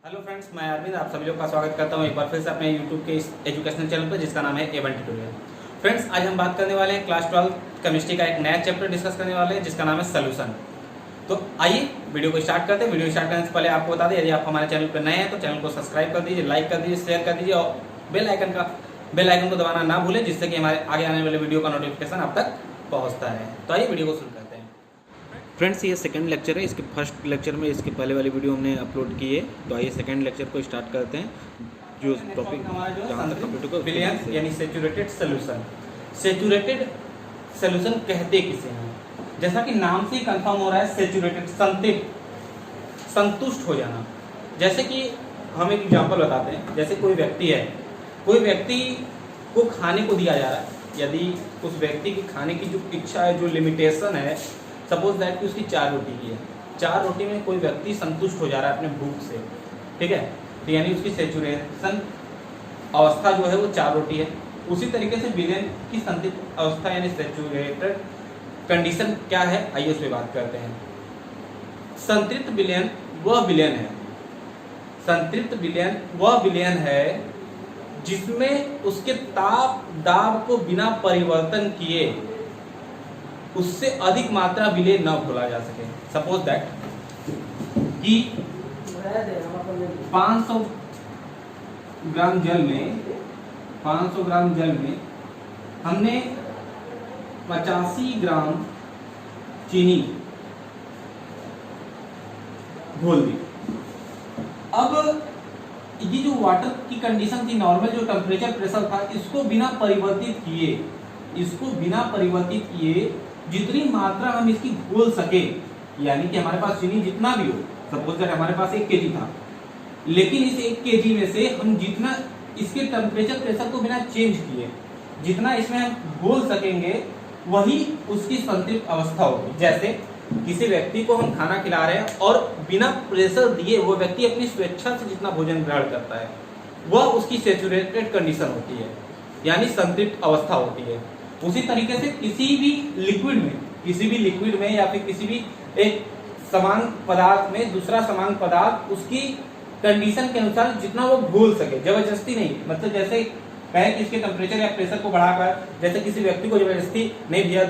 Hello friends, मैं अरविंद आप सभी लोग का स्वागत करता हूं एक बार फिर से अपने यूट्यूब के इस एजुकेशनल चैनल पर जिसका नाम है A1 ट्यूटोरियल। फ्रेंड्स, आज हम बात करने वाले हैं क्लास 12 केमिस्ट्री का एक नया चैप्टर डिस्कस करने वाले हैं जिसका नाम है सोल्यूशन। तो आइए वीडियो को स्टार्ट करते हैं। वीडियो स्टार्ट करने से पहले आपको बता दें, यदि आप हमारे चैनल पर नए हैं तो चैनल को सब्सक्राइब कर दीजिए, लाइक कर दीजिए, शेयर कर दीजिए और बेल आइकन को दबाना ना भूलें, जिससे कि हमारे आगे आने वाले वीडियो का नोटिफिकेशन आप तक पहुँचता है। तो आइए वीडियो को शुरू करते हैं। फ्रेंड्स, ये सेकंड लेक्चर है। इसके फर्स्ट लेक्चर में इसके पहले वाली वीडियो हमने अपलोड की है। तो आइए सेकंड लेक्चर को स्टार्ट करते हैं। जो टॉपिक जहाँ तक कंप्लीट हो विलयन यानी सैचुरेटेड सॉल्यूशन। सैचुरेटेड सॉल्यूशन कहते किसे हैं? जैसा कि नाम से ही कंफर्म हो रहा है, सैचुरेटेड संतुष्ट हो जाना। जैसे कि हम एक एग्जांपल बताते हैं। जैसे कोई व्यक्ति है, कोई व्यक्ति को खाने को दिया जा रहा है। यदि उस व्यक्ति की खाने की जो इच्छा है, जो लिमिटेशन है, सपोज दैट कि उसकी 4 रोटी की है, 4 रोटी में कोई व्यक्ति संतुष्ट हो जा रहा है अपने भूख से, ठीक है, तो यानी उसकी सैचुरेशन अवस्था जो है वो 4 रोटी है। उसी तरीके से विलयन की संतृप्त अवस्था यानी सैचुरेटेड कंडीशन क्या है, आइए उस पर बात करते हैं। संतृप्त विलयन वह विलयन है, संतृप्त विलयन वह विलयन है जिसमें उसके ताप दाब को बिना परिवर्तन किए उससे अधिक मात्रा विलय न घोला जा सके। सपोज दैट कि 500 ग्राम जल में हमने 85 ग्राम चीनी घोल दी। अब ये जो वाटर की कंडीशन थी, नॉर्मल जो टेम्परेचर प्रेशर था, इसको बिना परिवर्तित किए जितनी मात्रा हम इसकी घोल सके, यानी कि हमारे पास चीनी जितना भी हो, सपोज दैट हमारे पास 1 केजी था, लेकिन इस 1 केजी में से हम जितना इसके टेम्परेचर प्रेशर को बिना चेंज किए जितना इसमें हम घोल सकेंगे, वही उसकी संतृप्त अवस्था होगी। जैसे किसी व्यक्ति को हम खाना खिला रहे हैं और बिना प्रेशर दिए वो व्यक्ति अपनी स्वेच्छा से जितना भोजन ग्रहण करता है, वह उसकी सैचुरेटेड कंडीशन होती है, यानी संतृप्त अवस्था होती है। उसी तरीके से किसी भी लिक्विड में या फिर किसी भी एक समान पदार्थ में दूसरा समान पदार्थ उसकी कंडीशन के अनुसार जितना वो घोल सके, जबरदस्ती नहीं। मतलब जैसे कहे कि इसके टेम्परेचर या प्रेशर को बढ़ाकर, जैसे किसी व्यक्ति को जबरदस्ती नहीं भैया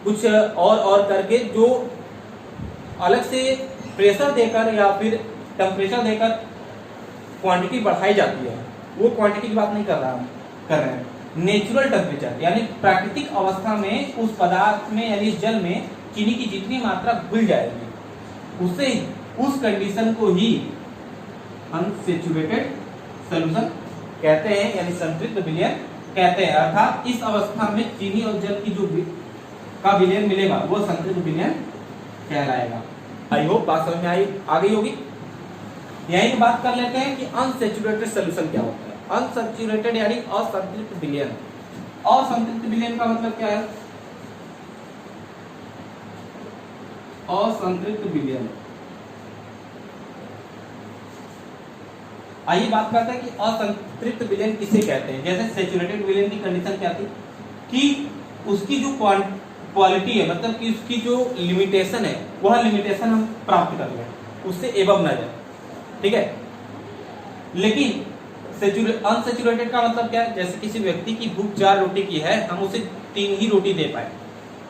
कुछ और करके जो अलग से प्रेशर देकर या फिर टेम्परेचर देकर क्वांटिटी बढ़ाई जाती है, वो क्वांटिटी की बात नहीं कर रहे हैं। नेचुरल टेम्परेचर यानी प्राकृतिक अवस्था में उस पदार्थ में यानी जल में चीनी की जितनी मात्रा घुल जाएगी, उससे उस कंडीशन को ही अनसैचुरेटेड सॉल्यूशन कहते हैं, यानी संतृप्त विलयन कहते हैं। अर्थात इस अवस्था में चीनी और जल की जो का विलयन मिलेगा वो संतृप्त विलयन कहलाएगा। आई होप बात समझ में आ गई होगी। यही बात कर लेते हैं कि अनसैचुरेटेड सॉल्यूशन क्या होता है। अनसैचुरेटेड यानी असंतृप्त विलयन। असंतृप्त विलयन का मतलब क्या है? असंतृप्त विलयन। आइए बात करते हैं कि असंतृप्त विलयन किसे कहते हैं। जैसे सैचुरेटेड विलयन की कंडीशन क्या थी कि उसकी जो क्वालिटी है, मतलब कि उसकी जो लिमिटेशन है, वह लिमिटेशन हम प्राप्त कर लें, उससे एबव ना जाए, ठीक है। लेकिन अनसैचुरेटेड का मतलब क्या है? जैसे किसी व्यक्ति की भूख 4 रोटी की है, हम उसे 3 ही रोटी दे पाए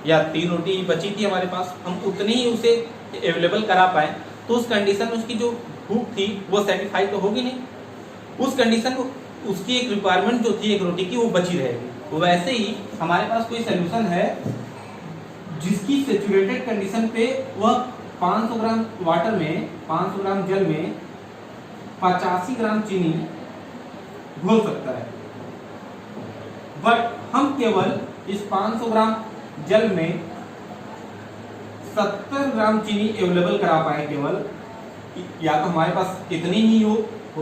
या 3 रोटी बची थी हमारे पास, हम उतनी ही उसे अवेलेबल करा पाए, तो उस कंडीशन में उसकी जो भूख थी वो सेटिस्फाई तो होगी नहीं। उस कंडीशन को उसकी एक रिक्वायरमेंट जो थी 1 रोटी की वो बची रहेगी। वैसे ही हमारे पास कोई सोल्यूशन है जिसकी सैचुरेटेड कंडीशन पे वह 500 ग्राम वाटर में, 500 ग्राम जल में 85 ग्राम चीनी घोल सकता है, बट हम केवल इस 500 ग्राम जल में 70 ग्राम चीनी अवेलेबल करा पाए केवल। या तो हमारे पास इतनी ही हो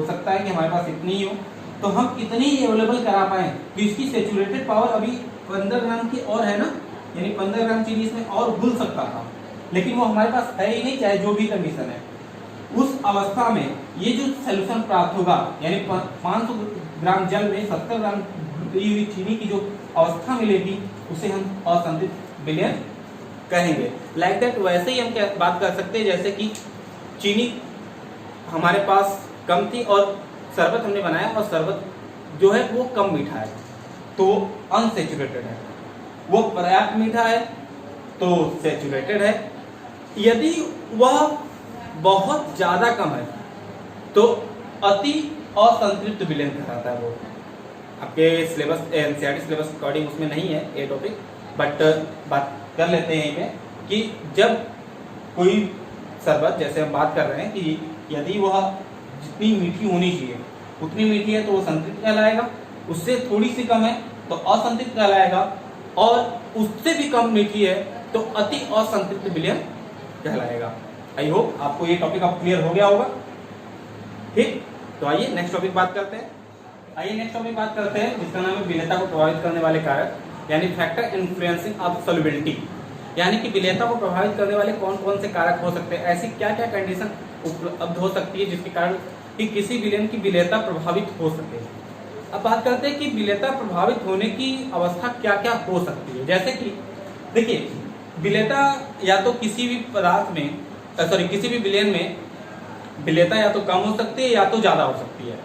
सकता है कि हमारे पास इतनी ही हो, तो हम इतनी ही अवेलेबल करा पाए तो इसकी सैचुरेटेड पावर अभी 15 ग्राम की और है ना, यानी 15 ग्राम चीनी इसमें और घुल सकता था, लेकिन वो हमारे पास है ही नहीं, चाहे जो भी कंडीशन है। उस अवस्था में ये जो सॉल्यूशन प्राप्त होगा, यानी 500 ग्राम जल में 70 ग्राम घुली हुई चीनी की जो अवस्था मिलेगी, उसे हम असंतृप्त विलयन कहेंगे। लाइक दैट वैसे ही हम क्या बात कर सकते हैं, जैसे कि चीनी हमारे पास कम थी और शरबत हमने बनाया और शरबत जो है वो कम मीठा है तो अनसेचुरेटेड है, वो पर्याप्त मीठा है तो सेचुरेटेड है। यदि वह बहुत ज्यादा कम है तो अति असंतृप्त विलयन कहलाता है। वो आपके सिलेबस एनसीईआरटी सिलेबस अकॉर्डिंग उसमें नहीं है ये टॉपिक, बट बात कर लेते हैं यहीं पे कि जब कोई शरबत, जैसे हम बात कर रहे हैं कि यदि वह जितनी मीठी होनी चाहिए उतनी मीठी है तो वो संतृप्त कहलाएगा, उससे थोड़ी सी कम है तो असंतृप्त कहलाएगा, और उससे भी कम मीठी है तो अति असंतृप्त विलयन कहलाएगा। आई होप आपको ये टॉपिक अब क्लियर हो गया होगा। ठीक, तो आइए नेक्स्ट टॉपिक बात करते हैं। जिसका नाम है विलेयता को प्रभावित करने वाले कारक, यानी फैक्टर इन्फ्लुएंसिंग ऑफ सॉल्युबिलिटी, यानी कि विलेयता को प्रभावित करने वाले कौन कौन से कारक हो सकते हैं, ऐसी क्या क्या कंडीशन उपलब्ध हो सकती है जिसके कारण कि किसी विलयन की विलेयता प्रभावित हो सके। अब बात करते हैं कि विलेयता प्रभावित होने की अवस्था क्या क्या हो सकती है। जैसे कि देखिए, विलेयता या तो किसी भी पदार्थ में किसी भी विलयन में विलेयता या तो कम हो सकती है या तो ज्यादा हो सकती है।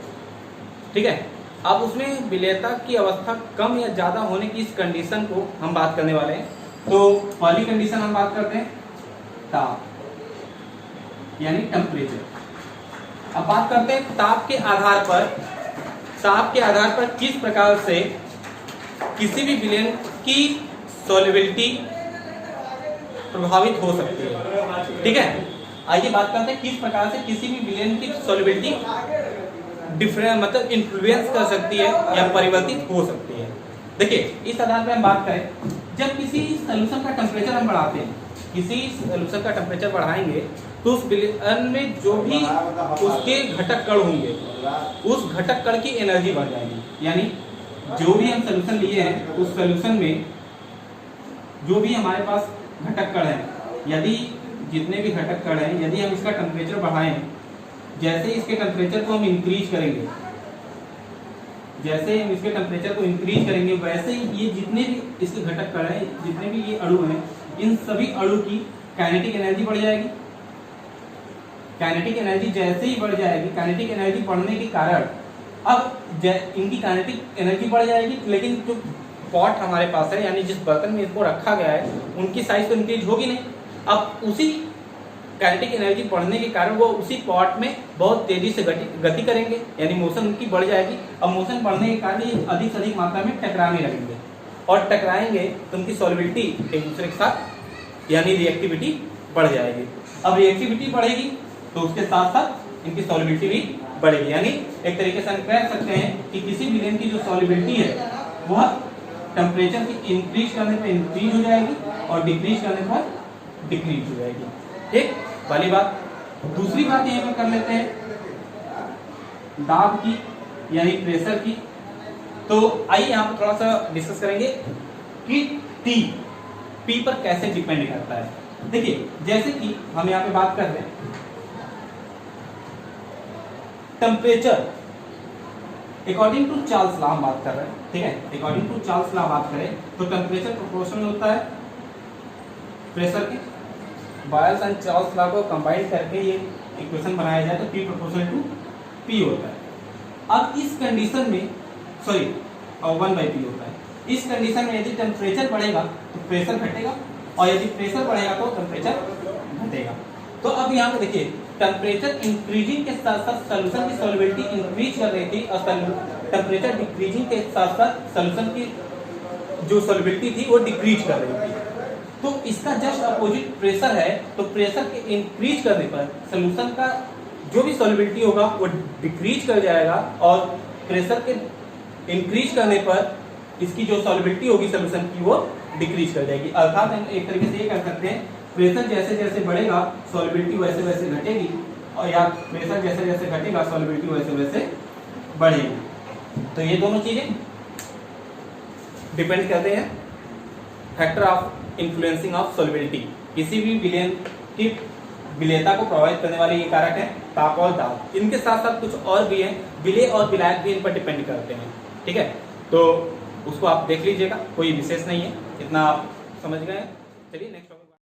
ठीक है, अब उसमें विलेयता की अवस्था कम या ज्यादा होने की इस कंडीशन को हम बात करने वाले हैं। तो पहली कंडीशन हम बात करते हैं ताप, यानी टेम्परेचर। अब बात करते हैं ताप के आधार पर किस प्रकार से किसी भी विलयन की सॉल्युबिलिटी प्रभावित हो सकती है। ठीक है, आइए बात करते हैं किस प्रकार से किसी भी विलयन की सॉल्युबिलिटी मतलब इन्फ्लुएंस कर सकती है या परिवर्तित हो सकती है। देखिए, इस आधार पर हम बात करें, जब किसी सॉल्यूशन का टेम्परेचर हम बढ़ाते हैं, किसी सॉल्यूशन का टेम्परेचर बढ़ाएंगे तो उस विलयन में जो भी उसके घटक कण होंगे उस घटक कण की एनर्जी बढ़ जाएगी। यानी जो भी हम सॉल्यूशन लिए हैं उस सॉल्यूशन में जो भी हमारे पास घटक कण हैं, यदि जितने भी घटक कण हैं, यदि हम इसका टेम्परेचर बढ़ाएं, जैसे इसके टेम्परेचर को हम इंक्रीज करेंगे, जैसे हम इसके टेम्परेचर को इंक्रीज करेंगे, वैसे ही ये जितने भी इसके घटक कण हैं, जितने भी ये अणु हैं, इन सभी अणु की काइनेटिक एनर्जी बढ़ जाएगी। काइनेटिक एनर्जी जैसे ही बढ़ जाएगी, काइनेटिक एनर्जी बढ़ने के कारण अब इनकी काइनेटिक एनर्जी बढ़ जाएगी, लेकिन जो पॉट हमारे पास है, यानी जिस बर्तन में इसको रखा गया है, उनकी साइज तो इंक्रीज होगी नहीं। अब उसी काइनेटिक एनर्जी बढ़ने के कारण वो उसी पॉट में बहुत तेजी से गति करेंगे, यानी मोशन उनकी बढ़ जाएगी। अब मोशन बढ़ने के कारण ये अधिक से अधिक मात्रा में टकराने लगेंगे, और टकराएंगे तो उनकी सॉल्युबिलिटी एक दूसरे के साथ यानी रिएक्टिविटी बढ़ जाएगी। अब रिएक्टिविटी बढ़ेगी तो उसके साथ साथ इनकी सॉल्युबिलिटी भी बढ़ेगी। यानी एक तरीके से हम कह सकते हैं कि किसी विलयन की जो सॉल्युबिलिटी है वह टेम्परेचर की इंक्रीज करने पर इंक्रीज हो जाएगी और डिक्रीज करने पर डिक्रीज हो जाएगी। ठीक, पहली बात। दूसरी बात यहां पर कर लेते हैं दाब की, यानी प्रेशर की। तो आइए यहाँ पर थोड़ा सा डिस्कस करेंगे कि पी पर कैसे डिपेंड करता है। देखिए, जैसे कि हम यहाँ पे बात कर रहे हैं temperature, according to Charles law हम बात कर रहे हैं। ठीक है, अकॉर्डिंग टू चार्ल्स लॉ बात करें तो टेम्परेचर प्रोपोर्शनल होता है प्रेशर के। बॉयल्स एंड चार्ल्स लॉ को कंबाइन करके ये इक्वेशन बनाया जाए तो P प्रोपोर्शनल टू P होता है। अब इस कंडीशन में 1/P होता है। इस कंडीशन में यदि टेम्परेचर बढ़ेगा तो प्रेशर घटेगा, और यदि प्रेशर बढ़ेगा तो टेम्परेचर घटेगा। तो अब यहाँ पे देखिए, टेम्परेचर इंक्रीजिंग के साथ साथ सॉल्यूशन की सॉल्युबिलिटी इंक्रीज कर रही थी, और टेम्परेचर डिक्रीजिंग के साथ साथ सॉल्यूशन की जो सॉल्युबिलिटी थी वो डिक्रीज कर रही थी। तो इसका जस्ट अपोजिट प्रेशर है, तो प्रेशर के इंक्रीज करने पर सॉल्यूशन का जो भी सॉल्युबिलिटी होगा वो डिक्रीज कर जाएगा, और प्रेशर के इंक्रीज करने पर इसकी जो सॉल्युबिलिटी होगी सॉल्यूशन की वो डिक्रीज कर जाएगी। अर्थात हम एक तरीके से ये कह सकते हैं, प्रेशर जैसे जैसे बढ़ेगा सॉल्युबिलिटी वैसे वैसे घटेगी, और या प्रेशर जैसे जैसे घटेगा सॉल्युबिलिटी वैसे वैसे बढ़ेगी। तो ये दोनों चीजें डिपेंड करते हैं factor of influencing of solubility. किसी भी विलयन की विलेयता को प्रभावित करने वाले ये कारक है ताप और दाब। इनके साथ साथ कुछ और भी हैं, विलेय और विलायक भी इन पर डिपेंड करते हैं। ठीक है, तो उसको आप देख लीजिएगा, कोई विशेष नहीं है, इतना आप समझ गए। चलिए नेक्स्ट टॉपिक।